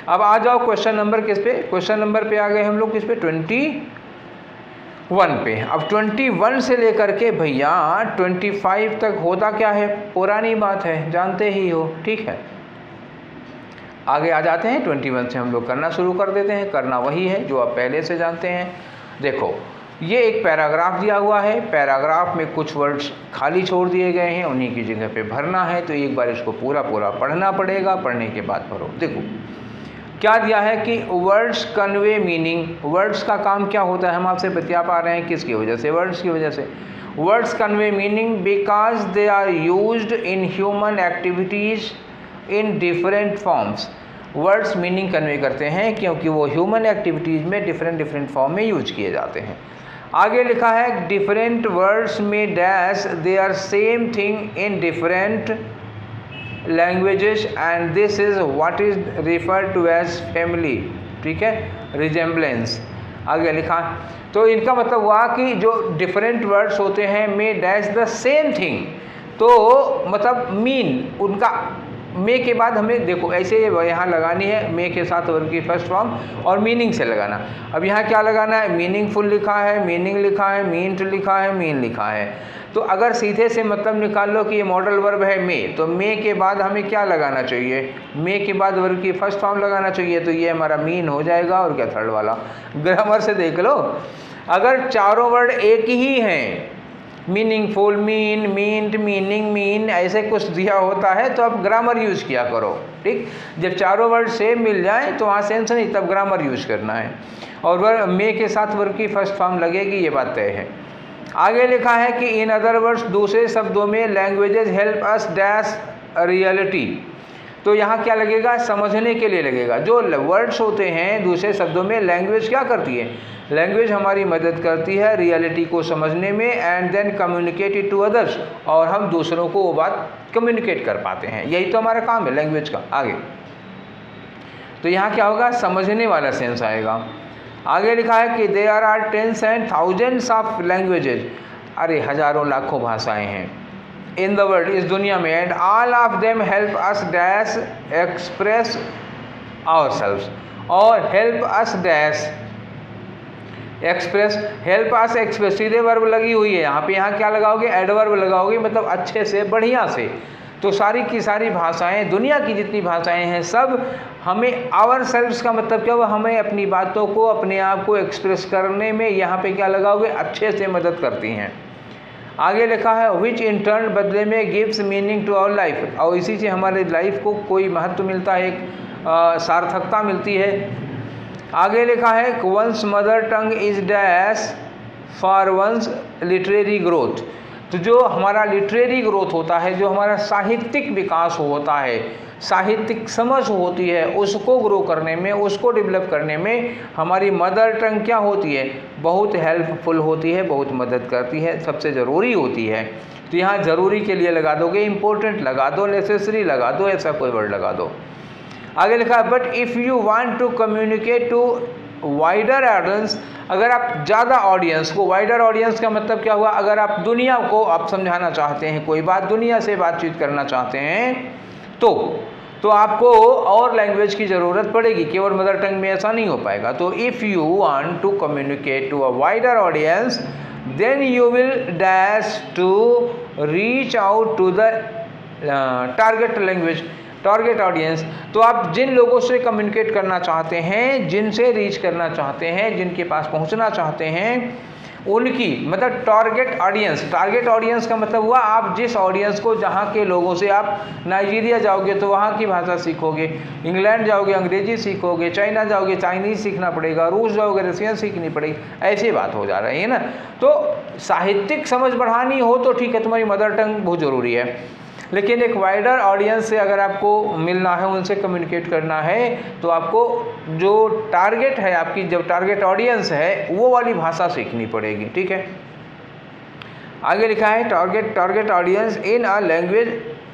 अब आ जाओ क्वेश्चन नंबर किस पे, क्वेश्चन नंबर पे आ गए हम लोग किस पे, 1 पे। अब 21 से लेकर के भैया 25 तक होता क्या है, पुरानी बात है, जानते ही हो, ठीक है। आगे आ जाते हैं, 21 से हम लोग करना शुरू कर देते हैं। करना वही है जो आप पहले से जानते हैं। देखो, ये एक पैराग्राफ दिया हुआ है, पैराग्राफ में कुछ वर्ड्स खाली छोड़ दिए गए हैं, उन्हीं की जगह पे भरना है। तो एक बार इसको पूरा पूरा पढ़ना पड़ेगा, पढ़ने के बाद भरो। देखो क्या दिया है कि वर्ड्स कन्वे मीनिंग। वर्ड्स का काम क्या होता है, हम आपसे बता पा रहे हैं किसकी वजह से, वर्ड्स की वजह से। Words convey meaning because they are used in human activities in different forms. Words meaning convey करते हैं क्योंकि वो ह्यूमन एक्टिविटीज़ में डिफरेंट फॉर्म में यूज किए जाते हैं। आगे लिखा है डिफरेंट वर्ड्स में dash they are same thing in different languages and this is what is referred to as family, ठीक है, रिजेम्बलेंस। आगे लिखा, तो इनका मतलब हुआ कि जो डिफरेंट वर्ड्स होते हैं में डैश द सेम थिंग, तो मतलब मीन उनका मे के बाद हमें देखो ऐसे यहाँ लगानी है, मे के साथ वर्ब की फर्स्ट फॉर्म और मीनिंग से लगाना। अब यहाँ क्या लगाना है, मीनिंगफुल लिखा है, मीनिंग लिखा है, मीन टू लिखा है, मीन लिखा है। तो अगर सीधे से मतलब निकाल लो कि ये मॉडल वर्ब है मे, तो मे के बाद हमें क्या लगाना चाहिए, मे के बाद वर्ब की फर्स्ट फॉर्म लगाना चाहिए। तो ये हमारा मीन हो जाएगा। और क्या थर्ड वाला, ग्रामर से देख लो, अगर चारों वर्ड एक ही हैं, meaningful, mean, meant, meaning, mean, ऐसे कुछ दिया होता है तो आप ग्रामर यूज किया करो, ठीक। जब चारों वर्ड सेम मिल जाए तो वहाँ सेंस नहीं, तब ग्रामर यूज करना है। और वर्ब मे के साथ वर्ब की फर्स्ट फॉर्म लगेगी, ये बात तय है। आगे लिखा है कि इन अदर वर्ड्स, दूसरे शब्दों में, languages help us dash reality. तो यहाँ क्या लगेगा, समझने के लिए लगेगा। जो वर्ड्स होते हैं दूसरे शब्दों में, लैंग्वेज क्या करती है, लैंग्वेज हमारी मदद करती है रियलिटी को समझने में, and then communicate it to others, और हम दूसरों को वो बात कम्युनिकेट कर पाते हैं। यही तो हमारा काम है लैंग्वेज का। आगे तो यहाँ क्या होगा, समझने वाला सेंस आएगा। आगे लिखा है कि there are tens and thousands of languages, अरे हजारों लाखों भाषाएं हैं इन द वर्ल्ड, इस दुनिया में, and all of them help us dash express ourselves, और help us dash express, help us express, सीधे वर्ब लगी हुई है यहाँ पे। यहाँ क्या लगाओगे, एडवर्ब लगाओगे, मतलब अच्छे से, बढ़िया से। तो सारी की सारी भाषाएं, दुनिया की जितनी भाषाएं हैं, सब हमें आवर सेल्व्स का मतलब क्या हुआ, हमें अपनी बातों को, अपने आप को एक्सप्रेस करने में यहाँ पे क्या लगाओगे, अच्छे से मदद करती हैं। आगे लिखा है विच इन टर्न, बदले में gives meaning to our life, और इसी से हमारे लाइफ को कोई महत्व मिलता है, एक सार्थकता मिलती है। आगे लिखा है one's mother tongue is dash for one's literary growth. तो जो हमारा लिटरेरी ग्रोथ होता है, जो हमारा साहित्यिक विकास होता है, साहित्यिक समझ होती है, उसको ग्रो करने में, उसको डेवलप करने में हमारी मदर टंग क्या होती है, बहुत हेल्पफुल होती है, बहुत मदद करती है, सबसे ज़रूरी होती है। तो यहाँ ज़रूरी के लिए लगा दोगे, इम्पोर्टेंट लगा दो, नेसेसरी लगा दो, ऐसा कोई वर्ड लगा दो। आगे लिखा है but if you want to communicate to wider audience, अगर आप ज़्यादा ऑडियंस को, वाइडर ऑडियंस का मतलब क्या हुआ, अगर आप दुनिया को आप समझाना चाहते हैं, कोई बात दुनिया से बातचीत करना चाहते हैं, तो आपको और लैंग्वेज की ज़रूरत पड़ेगी, केवल मदर टंग में ऐसा नहीं हो पाएगा। तो if you want to communicate to a wider audience then you will dash to reach out to the target language, target audience. तो आप जिन लोगों से कम्युनिकेट करना चाहते हैं, जिनसे रीच करना चाहते हैं, जिनके पास पहुंचना चाहते हैं, उनकी मतलब टारगेट ऑडियंस। टारगेट ऑडियंस का मतलब हुआ आप जिस ऑडियंस को, जहाँ के लोगों से, आप नाइजीरिया जाओगे तो वहाँ की भाषा सीखोगे, इंग्लैंड जाओगे अंग्रेजी सीखोगे, चाइना जाओगे चाइनीज़ सीखना पड़ेगा, रूस जाओगे रशियन सीखनी पड़ेगी, ऐसी बात हो जा रही है ना। तो साहित्यिक समझ बढ़ानी हो तो ठीक है, तुम्हारी मदर टंग बहुत ज़रूरी है, लेकिन एक वाइडर ऑडियंस से अगर आपको मिलना है, उनसे कम्युनिकेट करना है, तो आपको जो टारगेट है, आपकी जब टारगेट ऑडियंस है, वो वाली भाषा सीखनी पड़ेगी, ठीक है। आगे लिखा है target audience in a language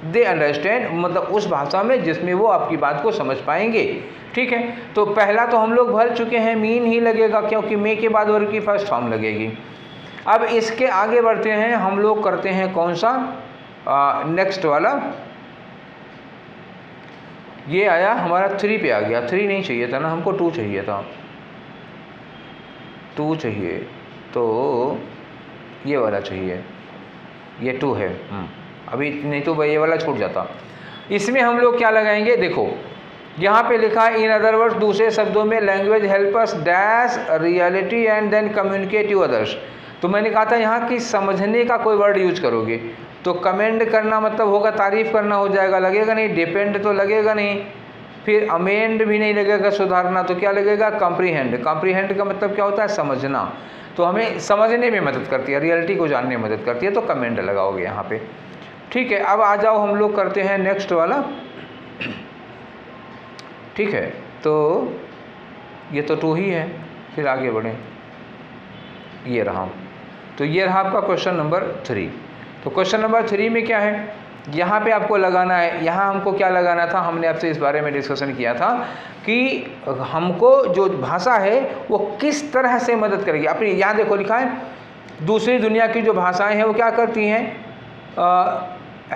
they understand, मतलब उस भाषा में जिसमें वो आपकी बात को समझ पाएंगे, ठीक है। तो पहला तो हम लोग भर चुके हैं, मीन ही लगेगा क्योंकि मे के बाद वर्ब की फर्स्ट फॉर्म लगेगी। अब इसके आगे बढ़ते हैं, हम लोग करते हैं कौन सा, नेक्स्ट वाला, ये आया हमारा 3 पे आ गया। 3 नहीं चाहिए था ना हमको, 2 चाहिए था, 2 चाहिए। तो ये वाला चाहिए, ये 2 है, अभी नहीं तो ये वाला छूट जाता। इसमें हम लोग क्या लगाएंगे, देखो यहाँ पे लिखा है इन अदर वर्ड्स, दूसरे शब्दों में language help us dash reality and then communicate to others. तो मैंने कहा था यहाँ की समझने का कोई वर्ड यूज करोगे तो कमेंड करना मतलब होगा तारीफ करना हो जाएगा, लगेगा नहीं, डिपेंड तो लगेगा नहीं, फिर अमेंड भी नहीं लगेगा, सुधारना, तो क्या लगेगा, कॉम्प्रीहेंड। कॉम्प्रीहेंड का मतलब क्या होता है, समझना, तो हमें समझने में मदद करती है, रियलिटी को जानने में मदद करती है, तो कमेंट लगाओगे यहाँ पे। ठीक है, अब आ जाओ हम लोग करते हैं नेक्स्ट वाला। ठीक है, तो ये तो 2 ही है, फिर आगे बढ़ें, ये रहा, तो ये रहा आपका क्वेश्चन नंबर 3। तो क्वेश्चन नंबर 3 में क्या है, यहाँ पे आपको लगाना है, यहाँ हमको क्या लगाना था, हमने आपसे इस बारे में डिस्कशन किया था कि हमको जो भाषा है वो किस तरह से मदद करेगी अपनी। यहाँ देखो लिखा है दूसरी दुनिया की जो भाषाएं हैं वो क्या करती हैं,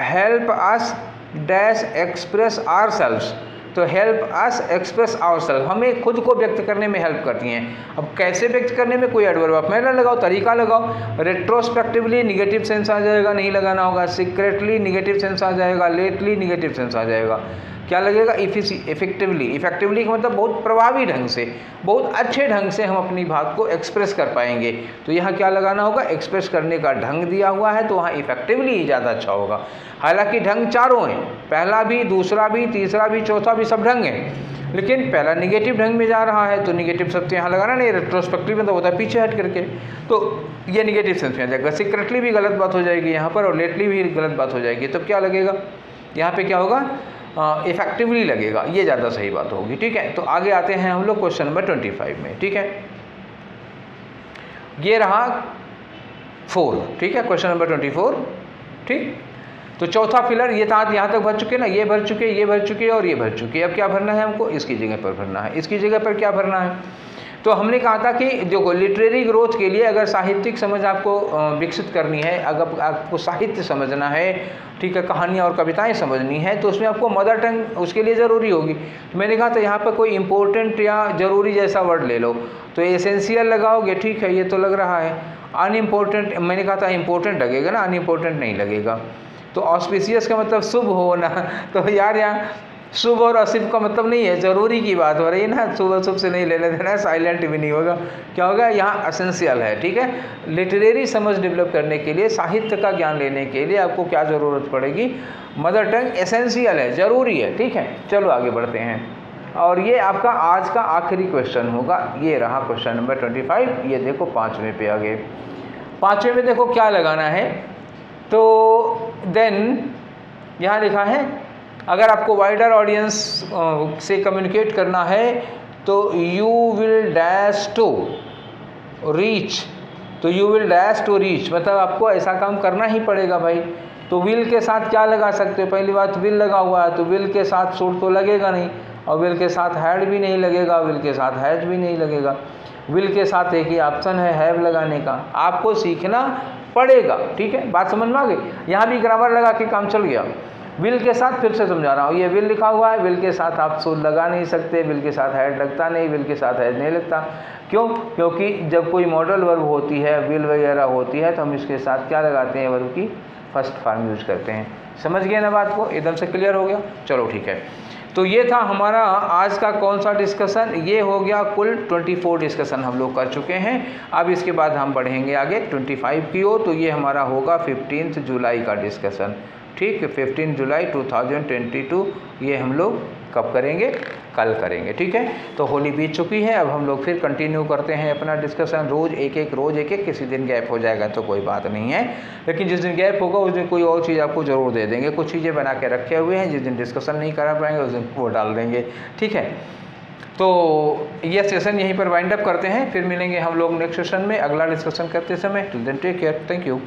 help us dash express ourselves. तो हेल्प अस एक्सप्रेस आवरसेल्व्स, हमें खुद को व्यक्त करने में हेल्प करती हैं। अब कैसे व्यक्त करने में, कोई एडवर्ब आप मैनर लगाओ, तरीका लगाओ। रेट्रोस्पेक्टिवली निगेटिव सेंस आ जाएगा, नहीं लगाना होगा। सीक्रेटली निगेटिव सेंस आ जाएगा, लेटली निगेटिव सेंस आ जाएगा। क्या लगेगा, इफेक्टिवली। इफेक्टिवली का मतलब बहुत प्रभावी ढंग से, बहुत अच्छे ढंग से हम अपनी बात को एक्सप्रेस कर पाएंगे। तो यहाँ क्या लगाना होगा, एक्सप्रेस करने का ढंग दिया हुआ है तो वहाँ इफेक्टिवली ही ज़्यादा अच्छा होगा। हालांकि ढंग चारों हैं, पहला भी, दूसरा भी, तीसरा भी, चौथा भी, सब ढंग है, लेकिन पहला निगेटिव ढंग में जा रहा है तो निगेटिव शब्द यहाँ लगाना नहीं। रेट्रोस्पेक्टिव में तो होता है पीछे हट करके, तो ये निगेटिव सेंस में आ जाएगा। सीक्रेटली भी गलत बात हो जाएगी यहाँ पर, और लेटली भी गलत बात हो जाएगी। तब क्या लगेगा, यहाँ पे क्या होगा, इफेक्टिवली लगेगा, ये ज़्यादा सही बात होगी। ठीक है, तो आगे आते हैं हम लोग क्वेश्चन नंबर 25 में। ठीक है, ये रहा 4। ठीक है, क्वेश्चन नंबर 24। ठीक, तो चौथा फिलर ये यहाँ तक भर चुके ना, ये भर चुके, ये भर चुके और ये भर चुके। अब क्या भरना है हमको, इसकी जगह पर भरना है। इसकी जगह पर क्या भरना है, तो हमने कहा था कि जो लिटरेरी ग्रोथ के लिए अगर साहित्यिक समझ आपको विकसित करनी है, अगर आपको साहित्य समझना है, ठीक है, कहानियाँ और कविताएं समझनी है, तो उसमें आपको मदर टंग उसके लिए ज़रूरी होगी। तो मैंने कहा था यहाँ पर कोई इंपॉर्टेंट या ज़रूरी जैसा वर्ड ले लो, तो एसेंशियल लगाओगे, ठीक है, ये तो लग रहा है। अनइम्पोर्टेंट, मैंने कहा था इम्पोर्टेंट लगेगा ना, अनइम्पोर्टेंट नहीं लगेगा। तो ऑस्पिशियस का मतलब शुभ होना, तो यार यहाँ शुभ और अशुभ का मतलब नहीं है, जरूरी की बात हो रही है ना, शुभ अशुभ से नहीं लेने देना है, साइलेंट भी नहीं होगा। क्या होगा, यहाँ एसेंशियल है। ठीक है, लिटरेरी समझ डेवलप करने के लिए, साहित्य का ज्ञान लेने के लिए आपको क्या ज़रूरत पड़ेगी, मदर टंग एसेंशियल है, ज़रूरी है। ठीक है, चलो आगे बढ़ते हैं, और ये आपका आज का आखिरी क्वेश्चन होगा। ये रहा क्वेश्चन नंबर 25। ये देखो 5वें पे आ गए। 5वें में देखो क्या लगाना है, तो देन यहाँ लिखा है अगर आपको वाइडर ऑडियंस से कम्युनिकेट करना है तो you will dash to reach. तो you will dash to reach मतलब आपको ऐसा काम करना ही पड़ेगा भाई। तो विल के साथ क्या लगा सकते हो, पहली बात विल लगा हुआ है, तो विल के साथ शुड तो लगेगा नहीं, और विल के साथ हैड भी नहीं लगेगा, विल के साथ हैज भी नहीं लगेगा। विल के साथ एक ही ऑप्शन है हैव लगाने का, आपको सीखना पड़ेगा। ठीक है, बात समझ में आ गई। यहाँ भी ग्रामर लगा के काम चल गया। विल के साथ फिर से समझा रहा हूँ, ये विल लिखा हुआ है, विल के साथ आप शुड लगा नहीं सकते, विल के साथ हैड लगता नहीं, विल के साथ हैज नहीं लगता। क्यों? क्योंकि जब कोई मॉडल वर्ब होती है, विल वगैरह होती है, तो हम इसके साथ क्या लगाते हैं, वर्ब की फर्स्ट फॉर्म यूज करते हैं। समझ गए ना बात को, एकदम से क्लियर हो गया। चलो ठीक है, तो ये था हमारा आज का कौन सा डिस्कशन, ये हो गया कुल 24 डिस्कशन हम लोग कर चुके हैं। अब इसके बाद हम बढ़ेंगे आगे 25 की ओर, तो ये हमारा होगा 15 जुलाई का डिस्कशन। ठीक है, 15 जुलाई 2022 ये हम लोग कब करेंगे, कल करेंगे। ठीक है, तो होली बीत चुकी है, अब हम लोग फिर कंटिन्यू करते हैं अपना डिस्कशन। रोज़ एक एक, किसी दिन गैप हो जाएगा तो कोई बात नहीं है, लेकिन जिस दिन गैप होगा उस दिन कोई और चीज़ आपको ज़रूर दे देंगे। कुछ चीज़ें बना के रखे हुए हैं, जिस दिन डिस्कशन नहीं करा पाएंगे उस दिन वो डाल देंगे। ठीक है, तो ये सेशन यहीं पर वाइंड अप करते हैं, फिर मिलेंगे हम लोग नेक्स्ट सेशन में अगला डिस्कशन करते समय। Till then take care, thank you.